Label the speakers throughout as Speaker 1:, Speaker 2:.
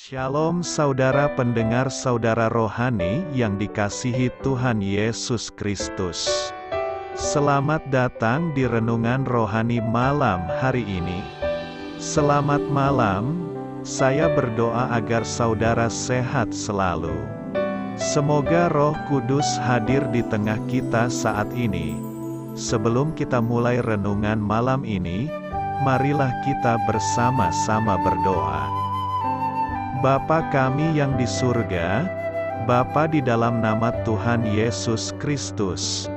Speaker 1: Shalom saudara pendengar saudara rohani yang dikasihi Tuhan Yesus Kristus. Selamat datang di renungan rohani malam hari ini. Selamat malam, saya berdoa agar saudara sehat selalu. Semoga Roh Kudus hadir di tengah kita saat ini. Sebelum kita mulai renungan malam ini, marilah kita bersama-sama berdoa. Bapa kami yang di surga, Bapa di dalam nama Tuhan Yesus Kristus,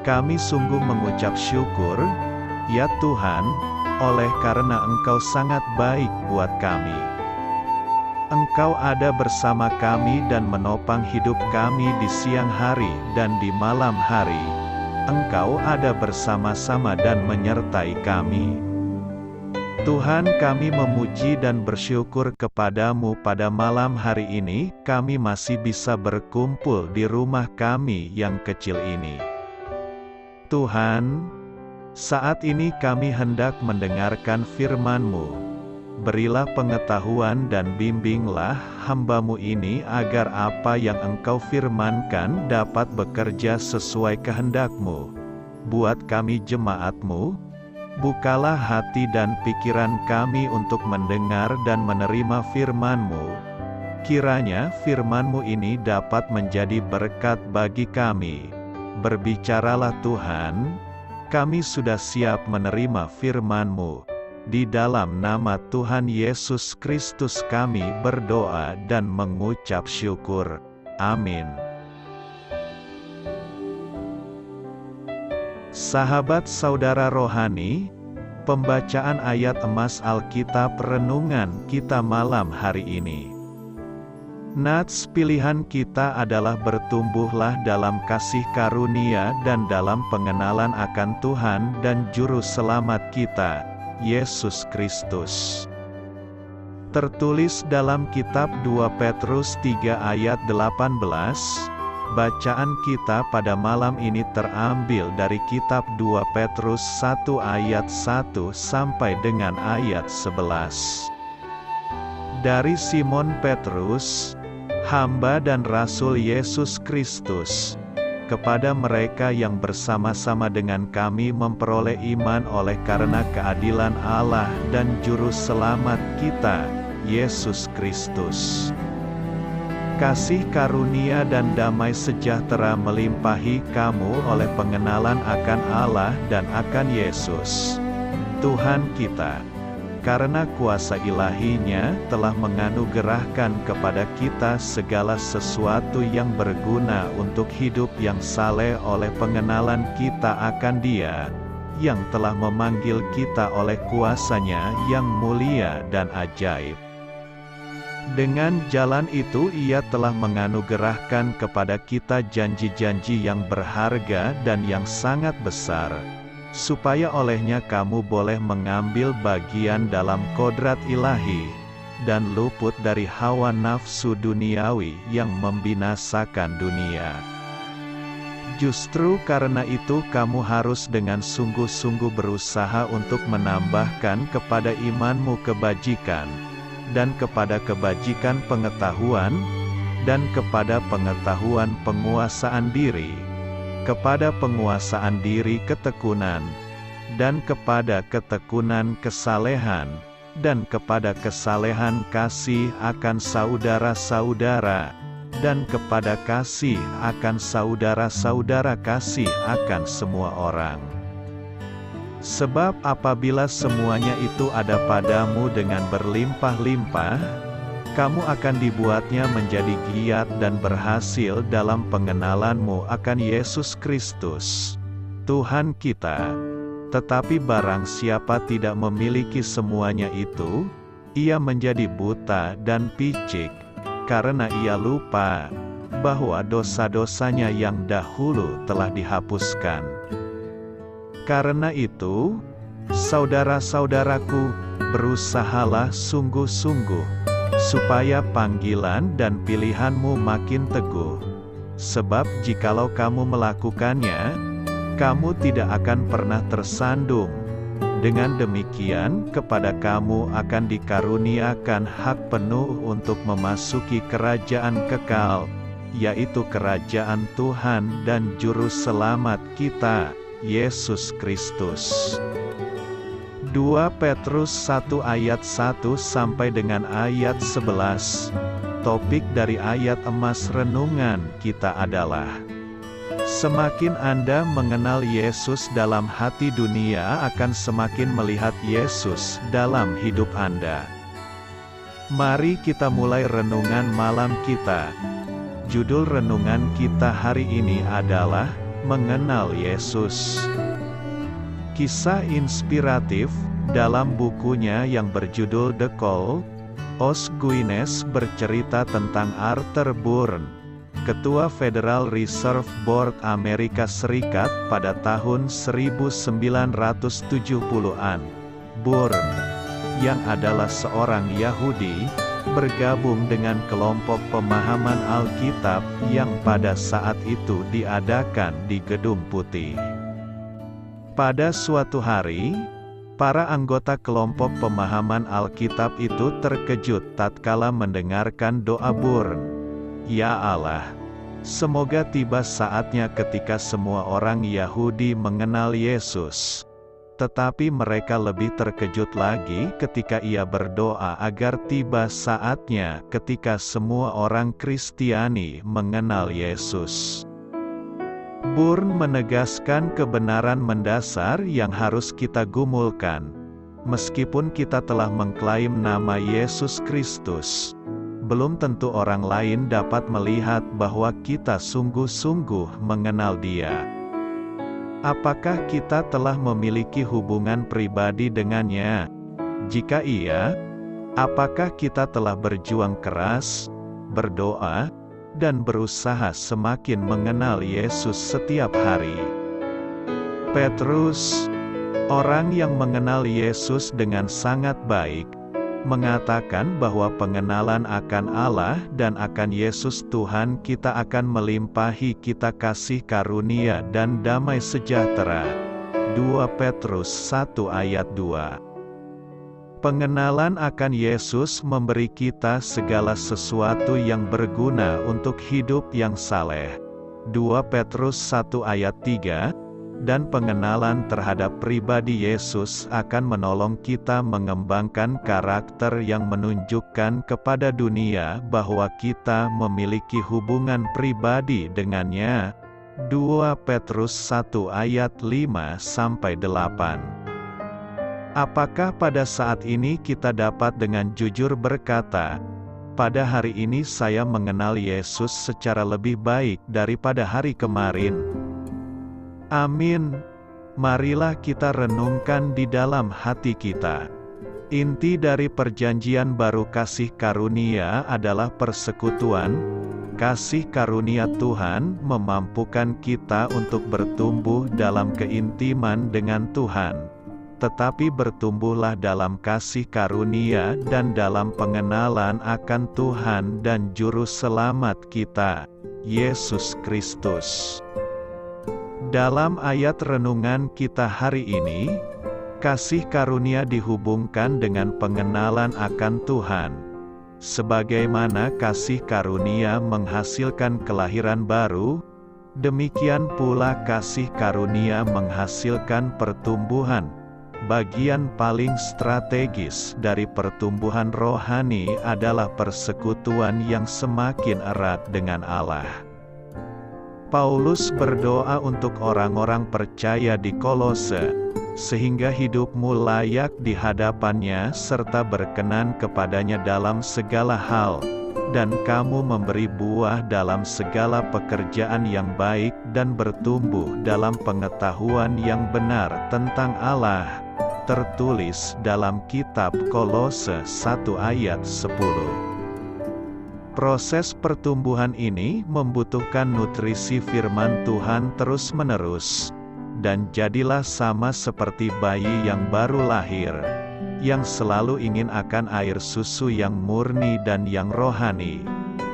Speaker 1: kami sungguh mengucap syukur, ya Tuhan, oleh karena Engkau sangat baik buat kami. Engkau ada bersama kami dan menopang hidup kami di siang hari dan di malam hari. Engkau ada bersama-sama dan menyertai kami. Tuhan, kami memuji dan bersyukur kepadamu pada malam hari ini, kami masih bisa berkumpul di rumah kami yang kecil ini. Tuhan, saat ini kami hendak mendengarkan firman-Mu. Berilah pengetahuan dan bimbinglah hamba-Mu ini agar apa yang Engkau firmankan dapat bekerja sesuai kehendak-Mu. Buat kami jemaat-Mu, bukalah hati dan pikiran kami untuk mendengar dan menerima firman-Mu. Kiranya firman-Mu ini dapat menjadi berkat bagi kami. Berbicaralah Tuhan, kami sudah siap menerima firman-Mu. Di dalam nama Tuhan Yesus Kristus kami berdoa dan mengucap syukur. Amin. Sahabat saudara rohani, pembacaan ayat emas Alkitab renungan kita malam hari ini. Nats pilihan kita adalah bertumbuhlah dalam kasih karunia dan dalam pengenalan akan Tuhan dan Juru Selamat kita, Yesus Kristus. Tertulis dalam kitab 2 Petrus 3 ayat 18, bacaan kita pada malam ini terambil dari kitab 2 Petrus 1 ayat 1 sampai dengan ayat 11. Dari Simon Petrus, hamba dan rasul Yesus Kristus, kepada mereka yang bersama-sama dengan kami memperoleh iman oleh karena keadilan Allah dan Juru Selamat kita, Yesus Kristus. Kasih karunia dan damai sejahtera melimpahi kamu oleh pengenalan akan Allah dan akan Yesus, Tuhan kita. Karena kuasa ilahi-Nya telah menganugerahkan kepada kita segala sesuatu yang berguna untuk hidup yang saleh oleh pengenalan kita akan Dia, yang telah memanggil kita oleh kuasa-Nya yang mulia dan ajaib. Dengan jalan itu Ia telah menganugerahkan kepada kita janji-janji yang berharga dan yang sangat besar, supaya olehnya kamu boleh mengambil bagian dalam kodrat ilahi, dan luput dari hawa nafsu duniawi yang membinasakan dunia. Justru karena itu kamu harus dengan sungguh-sungguh berusaha untuk menambahkan kepada imanmu kebajikan, dan kepada kebajikan pengetahuan, dan kepada pengetahuan penguasaan diri, kepada penguasaan diri ketekunan, dan kepada ketekunan kesalehan, dan kepada kesalehan kasih akan saudara-saudara, dan kepada kasih akan saudara-saudara kasih akan semua orang. Sebab apabila semuanya itu ada padamu dengan berlimpah-limpah, kamu akan dibuatnya menjadi giat dan berhasil dalam pengenalanmu akan Yesus Kristus, Tuhan kita. Tetapi barang siapa tidak memiliki semuanya itu, ia menjadi buta dan picik, karena ia lupa bahwa dosa-dosanya yang dahulu telah dihapuskan. Karena itu, saudara-saudaraku, berusahalah sungguh-sungguh, supaya panggilan dan pilihanmu makin teguh. Sebab jikalau kamu melakukannya, kamu tidak akan pernah tersandung, Dengan demikian, kepada kamu akan dikaruniakan hak penuh untuk memasuki kerajaan kekal, yaitu kerajaan Tuhan dan Juru Selamat kita, Yesus Kristus. 2 Petrus 1 ayat 1 sampai dengan ayat 11. Topik dari ayat emas renungan kita adalah: semakin Anda mengenal Yesus dalam hati, dunia akan semakin melihat Yesus dalam hidup Anda. Mari kita mulai renungan malam kita. Judul renungan kita hari ini adalah Mengenal Yesus. Kisah inspiratif dalam bukunya yang berjudul The Call Os Guinness bercerita tentang Arthur Bourne, Ketua Federal Reserve Board Amerika Serikat pada tahun 1970-an. Bourne, yang adalah seorang Yahudi, bergabung dengan kelompok pemahaman Alkitab yang pada saat itu diadakan di Gedung Putih. Pada suatu hari, para anggota kelompok pemahaman Alkitab itu terkejut tatkala mendengarkan doa Bourne. Ya Allah, semoga tiba saatnya ketika semua orang Yahudi mengenal Yesus. Tetapi mereka lebih terkejut lagi ketika ia berdoa agar tiba saatnya ketika semua orang Kristiani mengenal Yesus. Bourne menegaskan kebenaran mendasar yang harus kita gumulkan. Meskipun kita telah mengklaim nama Yesus Kristus, belum tentu orang lain dapat melihat bahwa kita sungguh-sungguh mengenal Dia. Apakah kita telah memiliki hubungan pribadi dengannya? Jika iya, apakah kita telah berjuang keras, berdoa, dan berusaha semakin mengenal Yesus setiap hari? Petrus, orang yang mengenal Yesus dengan sangat baik, mengatakan bahwa pengenalan akan Allah dan akan Yesus Tuhan kita akan melimpahi kita kasih karunia dan damai sejahtera. 2 Petrus 1 ayat 2. Pengenalan akan Yesus memberi kita segala sesuatu yang berguna untuk hidup yang saleh. 2 Petrus 1 ayat 3. Dan pengenalan terhadap pribadi Yesus akan menolong kita mengembangkan karakter yang menunjukkan kepada dunia bahwa kita memiliki hubungan pribadi dengannya. 2 Petrus 1 ayat 5-8. Apakah pada saat ini kita dapat dengan jujur berkata, pada hari ini saya mengenal Yesus secara lebih baik daripada hari kemarin? Amin. Marilah kita renungkan di dalam hati kita. Inti dari perjanjian baru kasih karunia adalah persekutuan. Kasih karunia Tuhan memampukan kita untuk bertumbuh dalam keintiman dengan Tuhan. Tetapi bertumbuhlah dalam kasih karunia dan dalam pengenalan akan Tuhan dan Juru Selamat kita, Yesus Kristus. Dalam ayat renungan kita hari ini, kasih karunia dihubungkan dengan pengenalan akan Tuhan. Sebagaimana kasih karunia menghasilkan kelahiran baru, demikian pula kasih karunia menghasilkan pertumbuhan. Bagian paling strategis dari pertumbuhan rohani adalah persekutuan yang semakin erat dengan Allah. Paulus berdoa untuk orang-orang percaya di Kolose, sehingga hidupmu layak di hadapannya serta berkenan kepadanya dalam segala hal, dan kamu memberi buah dalam segala pekerjaan yang baik dan bertumbuh dalam pengetahuan yang benar tentang Allah. Tertulis dalam kitab Kolose 1 ayat 10. Proses pertumbuhan ini membutuhkan nutrisi firman Tuhan terus-menerus. Dan jadilah sama seperti bayi yang baru lahir, yang selalu ingin akan air susu yang murni dan yang rohani,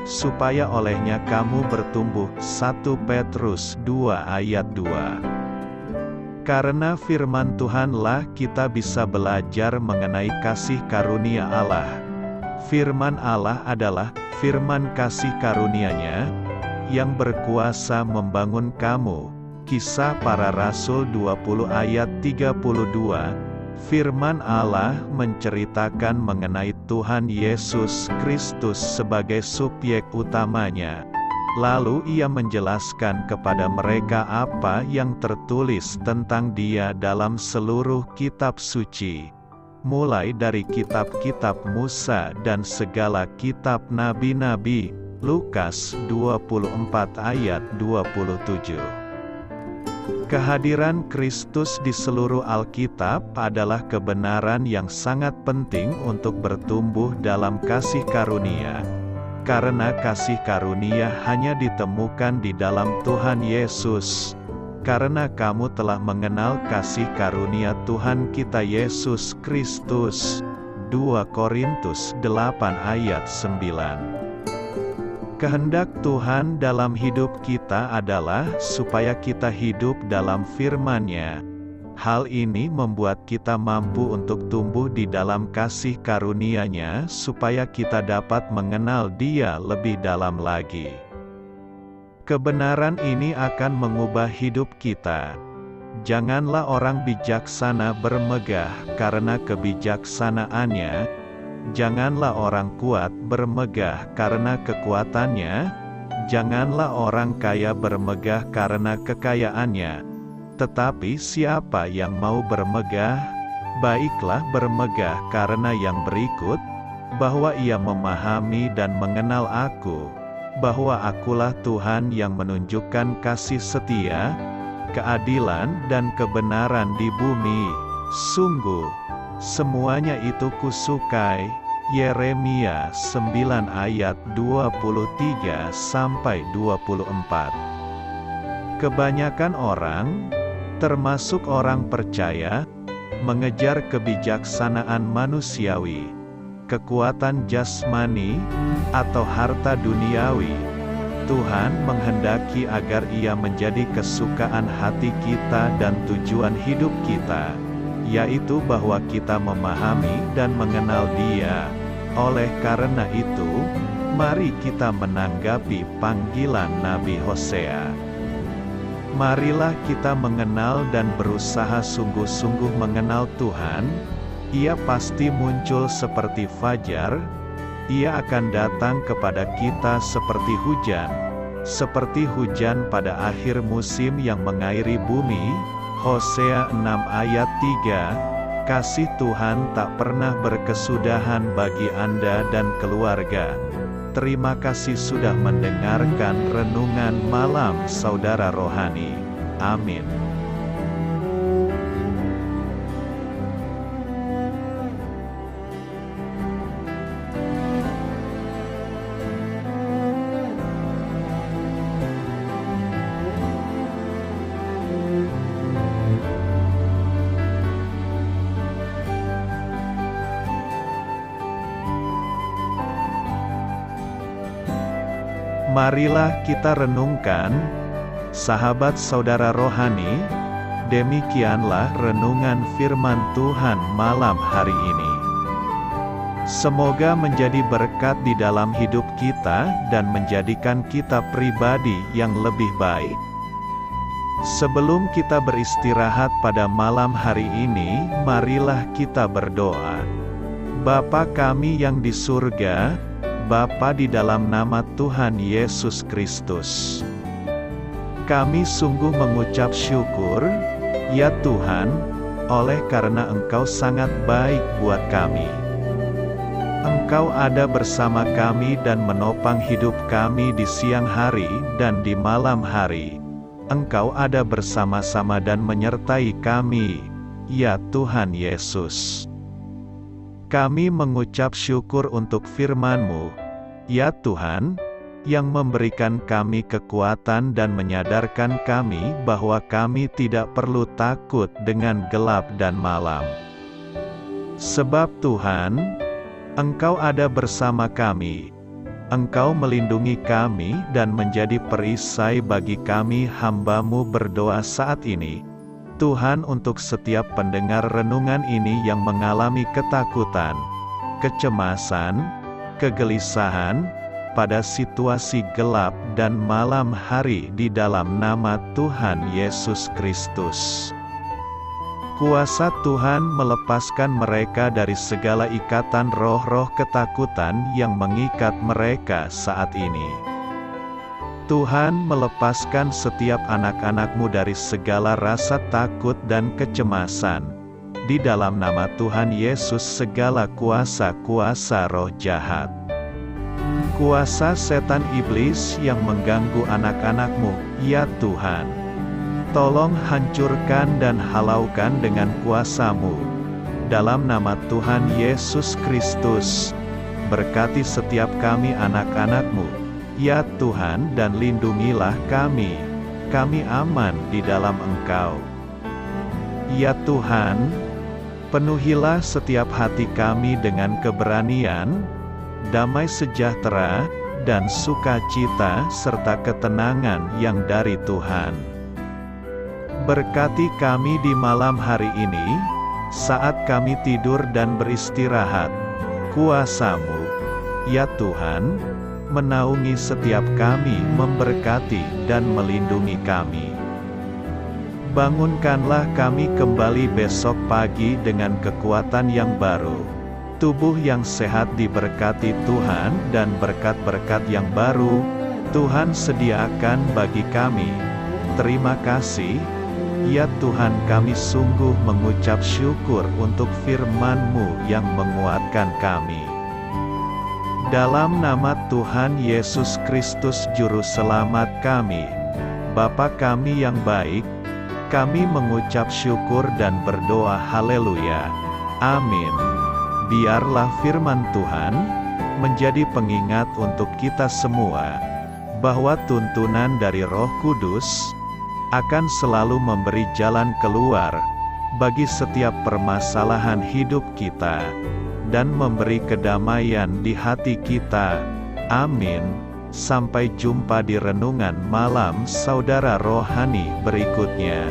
Speaker 1: supaya olehnya kamu bertumbuh. 1 Petrus 2 ayat 2. Karena firman Tuhanlah kita bisa belajar mengenai kasih karunia Allah. Firman Allah adalah firman kasih karunia-Nya yang berkuasa membangun kamu. Kisah Para Rasul 20 ayat 32. Firman Allah menceritakan mengenai Tuhan Yesus Kristus sebagai subjek utamanya. Lalu ia menjelaskan kepada mereka apa yang tertulis tentang Dia dalam seluruh kitab suci, mulai dari kitab-kitab Musa dan segala kitab nabi-nabi. Lukas 24 ayat 27. Kehadiran Kristus di seluruh Alkitab adalah kebenaran yang sangat penting untuk bertumbuh dalam kasih karunia. Karena kasih karunia hanya ditemukan di dalam Tuhan Yesus. Karena kamu telah mengenal kasih karunia Tuhan kita Yesus Kristus. 2 Korintus 8 ayat 9. Kehendak Tuhan dalam hidup kita adalah supaya kita hidup dalam firman-Nya. Hal ini membuat kita mampu untuk tumbuh di dalam kasih karunia-Nya supaya kita dapat mengenal Dia lebih dalam lagi. Kebenaran ini akan mengubah hidup kita. Janganlah orang bijaksana bermegah karena kebijaksanaannya. Janganlah orang kuat bermegah karena kekuatannya. Janganlah orang kaya bermegah karena kekayaannya. Tetapi siapa yang mau bermegah, baiklah bermegah karena yang berikut, bahwa ia memahami dan mengenal Aku, bahwa Akulah Tuhan yang menunjukkan kasih setia, keadilan dan kebenaran di bumi. Sungguh, semuanya itu kusukai. Yeremia 9 ayat 23-24. Kebanyakan orang, termasuk orang percaya, mengejar kebijaksanaan manusiawi, kekuatan jasmani, atau harta duniawi. Tuhan menghendaki agar ia menjadi kesukaan hati kita dan tujuan hidup kita, yaitu bahwa kita memahami dan mengenal Dia. Oleh karena itu, mari kita menanggapi panggilan Nabi Hosea. Marilah kita mengenal dan berusaha sungguh-sungguh mengenal Tuhan. Ia pasti muncul seperti fajar. Ia akan datang kepada kita seperti hujan pada akhir musim yang mengairi bumi. Hosea 6 ayat 3. Kasih Tuhan tak pernah berkesudahan bagi Anda dan keluarga. Terima kasih sudah mendengarkan renungan malam saudara rohani. Amin. Marilah kita renungkan, sahabat saudara rohani, demikianlah renungan firman Tuhan malam hari ini. Semoga menjadi berkat di dalam hidup kita dan menjadikan kita pribadi yang lebih baik. Sebelum kita beristirahat pada malam hari ini, marilah kita berdoa. Bapa kami yang di surga, Bapa di dalam nama Tuhan Yesus Kristus, kami sungguh mengucap syukur, ya Tuhan, oleh karena Engkau sangat baik buat kami. Engkau ada bersama kami dan menopang hidup kami di siang hari dan di malam hari. Engkau ada bersama-sama dan menyertai kami, ya Tuhan Yesus. Kami mengucap syukur untuk firman-Mu, ya Tuhan, yang memberikan kami kekuatan dan menyadarkan kami bahwa kami tidak perlu takut dengan gelap dan malam. Sebab Tuhan, Engkau ada bersama kami. Engkau melindungi kami dan menjadi perisai bagi kami hamba-Mu berdoa saat ini. Tuhan, untuk setiap pendengar renungan ini yang mengalami ketakutan, kecemasan, kegelisahan, pada situasi gelap dan malam hari, di dalam nama Tuhan Yesus Kristus. Kuasa Tuhan melepaskan mereka dari segala ikatan roh-roh ketakutan yang mengikat mereka saat ini. Tuhan melepaskan setiap anak-anak-Mu dari segala rasa takut dan kecemasan. Di dalam nama Tuhan Yesus, segala kuasa-kuasa roh jahat, kuasa setan iblis yang mengganggu anak-anak-Mu, ya Tuhan, tolong hancurkan dan halaukan dengan kuasa-Mu. Dalam nama Tuhan Yesus Kristus, berkati setiap kami anak-anak-Mu, ya Tuhan, dan lindungilah kami. Kami aman di dalam Engkau. Ya Tuhan, penuhilah setiap hati kami dengan keberanian, damai sejahtera, dan sukacita, serta ketenangan yang dari Tuhan. Berkati kami di malam hari ini, saat kami tidur dan beristirahat. Kuasa-Mu, ya Tuhan, menaungi setiap kami, memberkati dan melindungi kami. Bangunkanlah kami kembali besok pagi dengan kekuatan yang baru, tubuh yang sehat diberkati Tuhan, dan berkat-berkat yang baru Tuhan sediakan bagi kami. Terima kasih, ya Tuhan, kami sungguh mengucap syukur untuk firman-Mu yang menguatkan kami. Dalam nama Tuhan Yesus Kristus Juru Selamat kami, Bapa kami yang baik, kami mengucap syukur dan berdoa haleluya. Amin. Biarlah firman Tuhan menjadi pengingat untuk kita semua, bahwa tuntunan dari Roh Kudus akan selalu memberi jalan keluar bagi setiap permasalahan hidup kita, dan memberi kedamaian di hati kita. Amin. Sampai jumpa di renungan malam saudara rohani berikutnya.